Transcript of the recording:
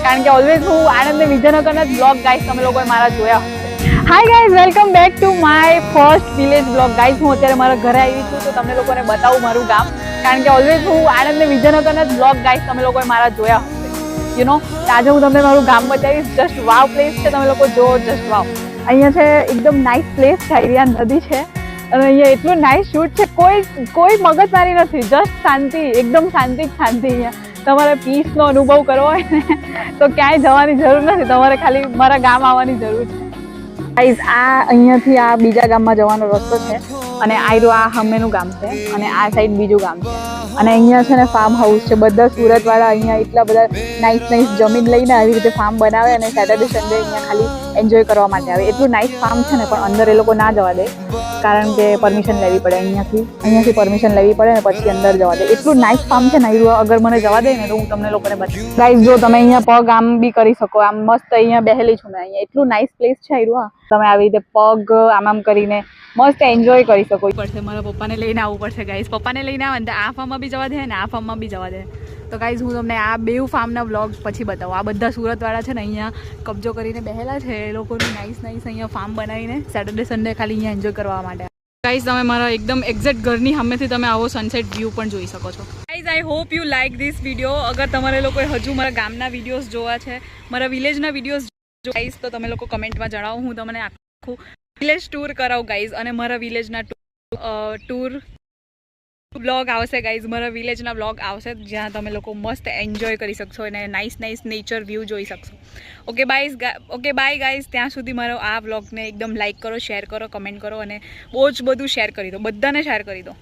કારણ કે ઓલવેઝ હું આણંદ ને વિજયનગરના જ બ્લોગ ગાઈસ તમે લોકોએ મારા જોયા હશે. Hi guys, welcome back to my first village blog. Guys હું અત્યારે મારા ઘરે આવી છું, તો તમને લોકોને બતાવું મારું ગામ, કારણ કે ઓલવેઝ હું આણંદ ને વિજયનગરના જ બ્લોગ ગાઈઝ તમે લોકોએ મારા જોયા હશે. યુ નો, આજે હું તમને મારું ગામ બતાવીશ. જસ્ટ વાવ પ્લેસ છે, તમે લોકો જો જસ્ટ વાવ. અહીંયા છે એકદમ નાઇસ પ્લેસ છે, અહીંયા નદી છે અને અહીંયા એટલું નાઇસ શૂટ છે. કોઈ મગજમારી નથી, જસ્ટ શાંતિ, એકદમ શાંતિ જ શાંતિ. અહીંયા તમારે પીસનો અનુભવ કરવો હોય ને તો ક્યાંય જવાની જરૂર નથી, તમારે ખાલી મારા ગામ આવવાની જરૂર છે. ગાઈઝ આ અહીંયાથી આ બીજા ગામમાં જવાનો રસ્તો છે અને આ હમેનું ગામ છે અને આ સાઈડ બીજું ગામ છે અને અહીંયા છે ને ફાર્મ હાઉસ છે. બધા સુરતવાળા અહીંયા એટલા બધા નાઇસ જમીન લઈને આવી રીતે ફાર્મ બનાવે અને સેટરડે સન્ડે અહીંયા ખાલી એન્જોય કરવા માટે આવે. એટલું નાઇસ ફાર્મ છે ને, પણ અંદર એ લોકો ના જવા દે, કારણ કે પરમિશન લેવી પડે. અહીંયાથી પરમિશન લેવી પડે ને પછી અંદર જવા દે. એટલું નાઇસ ફાર્મ છે ને, અગર મને જવા દે ને તો હું તમને લોકોને બતાવું. ગાઈઝ જો તમે અહીંયા પગ આમ બી કરી શકો, આમ મસ્ત અહીંયા બેહેલી છું મેં. અહીંયા એટલું નાઇસ પ્લેસ છે. તમે આવી રીતે પગ આમ કરીને મસ્ત એન્જોય કરી શકો. પડશે મારા પપ્પાને લઈને આવવું પડશે ગાઈઝ. પપ્પાને લઈને આવે ને આ ફાર્મમાં બી જવા દે ને આ ફાર્મમાં બી જવા દે. તો ગાઈઝ હું તમને આ બેઉ ફાર્મના વ્લોગ પછી બતાવું. આ બધા સુરતવાળા છે ને અહીંયા કબજો કરીને બેહેલા છે. એ લોકોનું નાઇસ અહીંયા ફાર્મ બનાવીને સેટરડે સન્ડે ખાલી અહીંયા એન્જોય કરવા માટે. ગાઈઝ તમે મારા એકદમ એક્ઝેક્ટ ઘરની સામેથી તમે આવો સનસેટ વ્યૂ પણ જોઈ શકો છો. Guys I hope you like this video. અગર તમારે લોકોએ હજુ મારા ગામના વિડીયોઝ જોવા છે, મારા વિલેજના વિડીયોઝ ગાઈઝ, તો તમે લોકો કમેન્ટમાં જણાવો. હું તમને આખું વિલેજ ટૂર કરાવું ગાઈઝ, અને મારા વિલેજના ટૂર બ્લોગ આવશે ગાઈઝ. મારા વિલેજના બ્લોગ આવશે જ્યાં તમે લોકો મસ્ત એન્જોય કરી શકશો અને નાઇસ નેચર વ્યૂ જોઈ શકશો. Okay bye guys. ત્યાં સુધી મારો આ બ્લોગને એકદમ લાઇક કરો, શેર કરો, કમેન્ટ કરો અને બહુ જ બધું શેર કરી દો, બધાને શેર કરી દો.